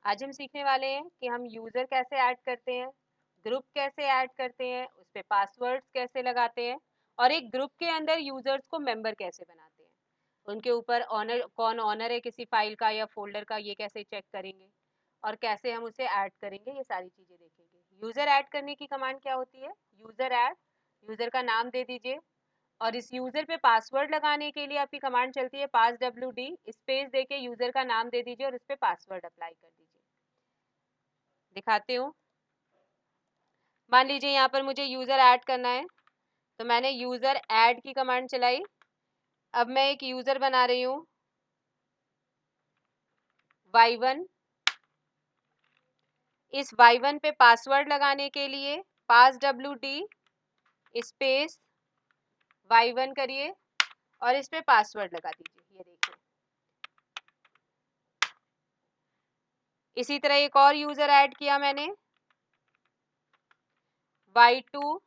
आज हम सीखने वाले हैं कि हम यूज़र कैसे ऐड करते हैं, ग्रुप कैसे ऐड करते हैं, उस पे पासवर्ड्स कैसे लगाते हैं और एक ग्रुप के अंदर यूज़र्स को मेंबर कैसे बनाते हैं। उनके ऊपर ऑनर कौन ऑनर है किसी फाइल का या फोल्डर का, ये कैसे चेक करेंगे और कैसे हम उसे ऐड करेंगे, ये सारी चीज़ें देखेंगे। यूज़र ऐड करने की कमांड क्या होती है? यूज़र ऐड, यूज़र का नाम दे दीजिए और इस यूज़र पे पासवर्ड लगाने के लिए आपकी कमांड चलती है पास wd, स्पेस देके यूज़र का नाम दे दीजिए और उस पे पासवर्ड अप्लाई कर दीजिए। दिखाती हूँ। मान लीजिए यहाँ पर मुझे यूज़र ऐड करना है, तो मैंने यूज़र ऐड की कमांड चलाई। अब मैं एक यूज़र बना रही हूँ y1। इस y1 पे पासवर्ड लगाने के लिए पास wd स्पेस y1 करिए और इस पे पासवर्ड लगा दीजिए। ये देखिए, इसी तरह एक और यूज़र ऐड किया मैंने y2।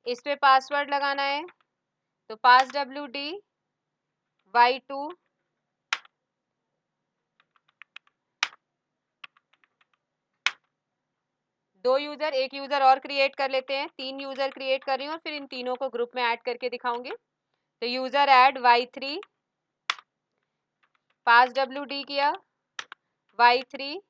इस पे पासवर्ड लगाना है तो पास wd y2। दो यूज़र, एक यूज़र और क्रिएट कर लेते हैं। 3 यूज़र क्रिएट कर रही हूँ और फिर इन तीनों को ग्रुप में ऐड करके दिखाऊंगी। तो यूज़र ऐड y3, पास wd किया y3।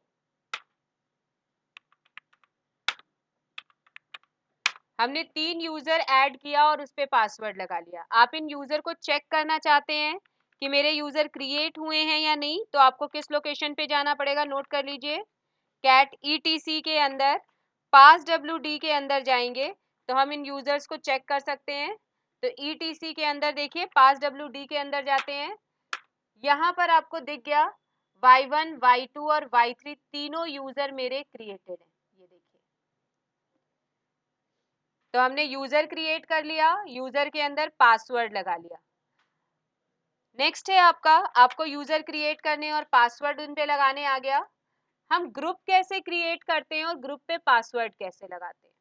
हमने 3 यूज़र ऐड किया और उस पे पासवर्ड लगा लिया। आप इन यूज़र को चेक करना चाहते हैं कि मेरे यूज़र क्रिएट हुए हैं या नहीं, तो आपको किस लोकेशन पे जाना पड़ेगा, नोट कर लीजिए। कैट etc के अंदर पास wd के अंदर जाएंगे तो हम इन यूज़र्स को चेक कर सकते हैं। तो etc के अंदर देखिए, पास wd के अंदर जाते हैं। यहाँ पर आपको दिख गया y1, y2 और y3 तीनों यूज़र मेरे क्रिएटेड हैं। ये देखिए, तो हमने यूज़र क्रिएट कर लिया, यूज़र के अंदर पासवर्ड लगा लिया। नेक्स्ट है आपको यूज़र क्रिएट करने और पासवर्ड उन पे लगाने आ गया। हम ग्रुप कैसे क्रिएट करते हैं और ग्रुप पे पासवर्ड कैसे लगाते हैं,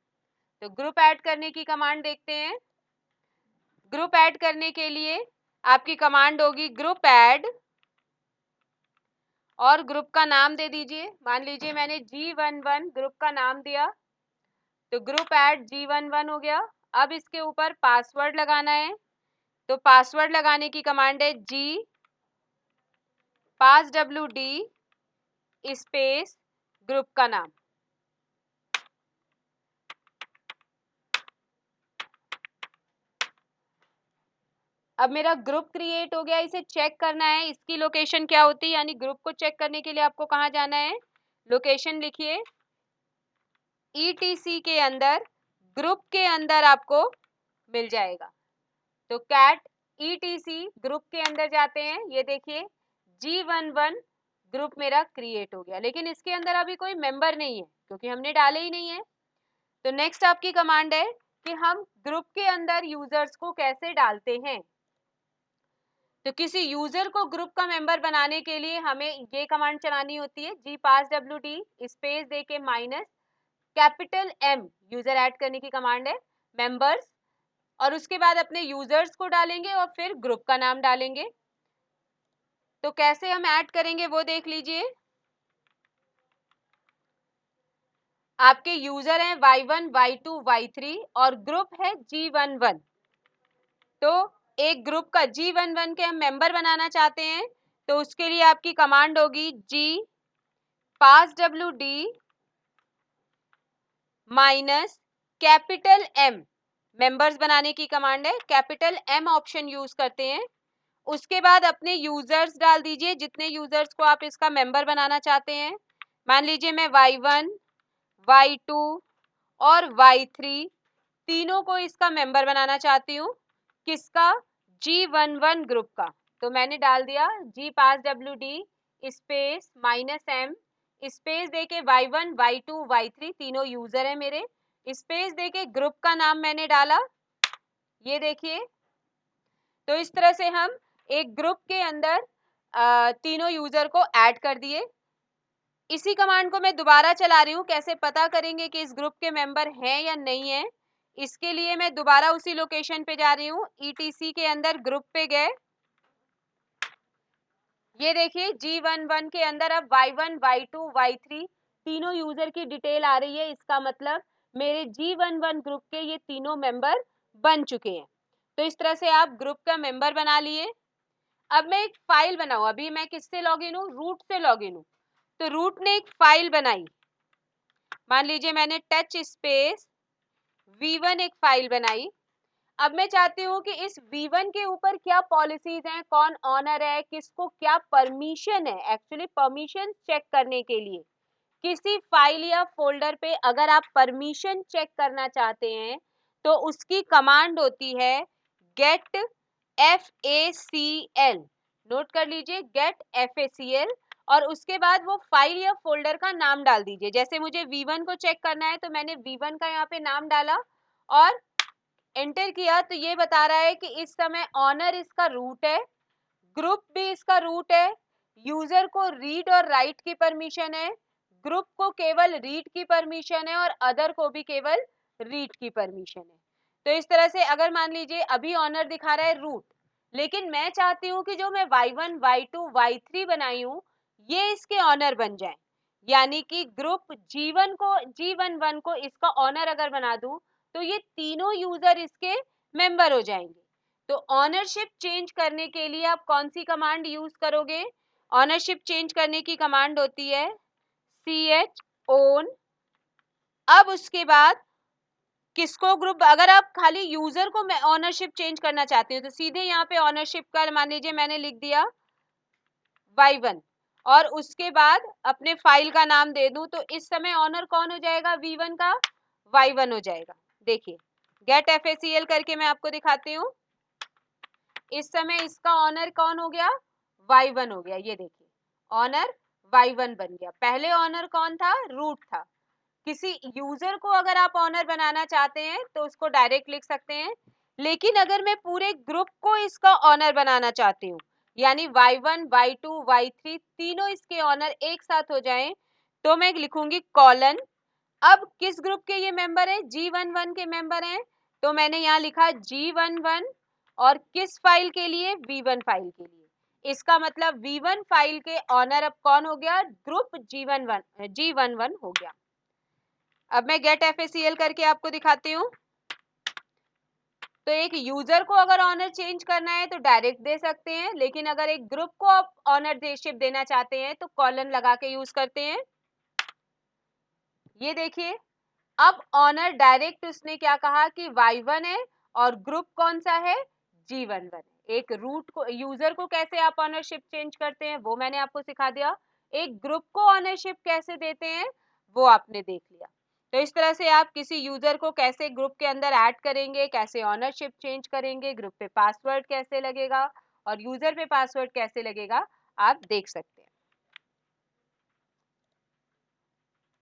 तो ग्रुप ऐड करने की कमांड देखते हैं। ग्रुप ऐड करने के लिए आपकी कमांड होगी ग्रुप ऐड और ग्रुप का नाम दे दीजिए। मान लीजिए मैंने G11 ग्रुप का नाम दिया, तो ग्रुप ऐड G11 हो गया। अब इसके ऊपर पासवर्ड लगाना है, तो पासवर्ड लगाने की कमांड है G पास wd स्पेस ग्रुप का नाम। अब मेरा ग्रुप क्रिएट हो गया, इसे चेक करना है इसकी लोकेशन क्या होती है, यानी ग्रुप को चेक करने के लिए आपको कहाँ जाना है, लोकेशन लिखिए। etc के अंदर ग्रुप के अंदर आपको मिल जाएगा। तो कैट etc ग्रुप के अंदर जाते हैं। ये देखिए G11 ग्रुप मेरा क्रिएट हो गया, लेकिन इसके अंदर अभी कोई मेंबर नहीं है क्योंकि हमने डाले ही नहीं है। तो नेक्स्ट आपकी कमांड है कि हम ग्रुप के अंदर यूजर्स को कैसे डालते हैं। तो किसी यूजर को ग्रुप का मेंबर बनाने के लिए हमें ये कमांड चलानी होती है जी पास wd स्पेस दे के minus capital M, user add करने की कमांड है, मेंबर्स, और उसके बाद अपने यूजर्स को डालेंगे और फिर ग्रुप का नाम डालेंगे। तो कैसे हम ऐड करेंगे वो देख लीजिए। आपके यूजर हैं y1, y2, y3 और ग्रुप है G11। तो एक ग्रुप का G11 के हम मेंबर बनाना चाहते हैं, तो उसके लिए आपकी कमांड होगी G पास wd minus capital M, members बनाने की कमांड है, कैपिटल M ऑप्शन यूज करते हैं। उसके बाद अपने यूजर्स डाल दीजिए, जितने यूजर्स को आप इसका मेंबर बनाना चाहते हैं। मान लीजिए मैं y1, y2 और y3 तीनों को इसका मेंबर बनाना चाहती हूँ। किसका? G11 ग्रुप का। तो मैंने डाल दिया G पास wd space minus M space देके y1, y2, y3 तीनों यूजर है मेरे, स्पेस देके ग्रुप का नाम मैंने डाला। ये देखिए, तो इस तरह से हम एक ग्रुप के अंदर तीनों यूजर को ऐड कर दिए। इसी कमांड को मैं दोबारा चला रही हूँ, कैसे पता करेंगे कि इस ग्रुप के मेंबर हैं या नहीं है। इसके लिए मैं दोबारा उसी लोकेशन पे जा रही हूँ, etc के अंदर ग्रुप पे गए ये देखिए G11 के अंदर अब Y1, Y2, Y3 तीनों यूजर की डिटेल आ रही है। इसका मतलब मेरे G11 ग्रुप के ये तीनों मेंबर बन चुके हैं। तो इस तरह से आप ग्रुप का मेंबर बना लिए। अब मैं एक फाइल बनाऊं, अभी मैं किससे लॉगिन हूँ, रूट से लॉगिन हूँ। तो रूट ने एक फाइल बनाई, मान लीजिए मैंने टच स्पेस V1 एक फाइल बनाई। अब मैं चाहती हूँ कि इस V1 के ऊपर क्या पॉलिसीज हैं, कौन ऑनर है, किसको क्या परमिशन है। एक्चुअली परमिशन चेक करने के लिए किसी फाइल या फोल्डर पे अगर आप परमिशन चेक करना चाहते हैं तो उसकी कमांड होती है गेट FACL। नोट कर लीजिए, गेट FACL। और उसके बाद वो फाइल या फोल्डर का नाम डाल दीजिए। जैसे मुझे V1 को चेक करना है तो मैंने V1 का यहाँ पे नाम डाला और एंटर किया। तो ये बता रहा है कि इस समय ऑनर इसका रूट है, ग्रुप भी इसका रूट है, यूजर को रीड और राइट की परमिशन है, ग्रुप को केवल रीड की परमिशन है और अदर को भी केवल रीड की परमिशन है। तो इस तरह से अगर मान लीजिए अभी ऑनर दिखा रहा है रूट, लेकिन मैं चाहती हूँ कि जो मैं Y1, Y2, Y3 बनाई हूँ ये इसके ऑनर बन जाए, यानी कि ग्रुप G11 को इसका ऑनर अगर बना दूं तो ये तीनों यूजर इसके मेंबर हो जाएंगे। तो ऑनरशिप चेंज करने के लिए आप कौन सी कमांड यूज करोगे, ऑनरशिप चेंज करने की कमांड होती है chown। अब उसके बाद किसको ग्रुप, अगर आप खाली यूजर को ऑनरशिप चेंज करना चाहते हो तो सीधे यहाँ पे ऑनरशिप का मान लीजिए मैंने लिख दिया Y1 और उसके बाद अपने फाइल का नाम दे दूं तो इस समय ऑनर कौन हो जाएगा, V1 का Y1 हो जाएगा। देखिए गेट FACL करके मैं आपको दिखाती हूँ। इस समय इसका ऑनर कौन हो गया, Y1 हो गया। ये देखिए ऑनर Y1 बन गया। पहले ऑनर कौन था, रूट था। किसी यूजर को अगर आप ऑनर बनाना चाहते हैं तो उसको डायरेक्ट लिख सकते हैं, लेकिन अगर मैं पूरे ग्रुप को इसका ऑनर बनाना चाहती हूँ यानी Y1, Y2, Y3 तीनों इसके ऑनर एक साथ हो जाएं तो मैं लिखूंगी कॉलन। अब किस ग्रुप के ये मेंबर है, G11 के मेंबर हैं, तो मैंने यहाँ लिखा G11 और किस फाइल के लिए, V1 फाइल के लिए। इसका मतलब V1 फाइल के ऑनर अब कौन हो गया, ग्रुप G11 हो गया। अब मैं गेट FACL करके आपको दिखाती हूँ। तो एक यूजर को अगर ऑनर चेंज करना है तो डायरेक्ट दे सकते हैं, लेकिन अगर एक ग्रुप को आप ऑनरशिप देना चाहते हैं तो कॉलन लगा के यूज करते हैं। ये देखिए अब ऑनर डायरेक्ट उसने क्या कहा कि Y1 है और ग्रुप कौन सा है, G11 है। एक रूट को, यूजर को कैसे आप ऑनरशिप चेंज करते हैं वो मैंने आपको सिखा दिया, एक ग्रुप को ऑनरशिप कैसे देते हैं वो आपने देख लिया। तो इस तरह से आप किसी यूजर को कैसे ग्रुप के अंदर ऐड करेंगे, कैसे ऑनरशिप चेंज करेंगे, ग्रुप पे पासवर्ड कैसे लगेगा और यूजर पे पासवर्ड कैसे लगेगा आप देख सकते हैं।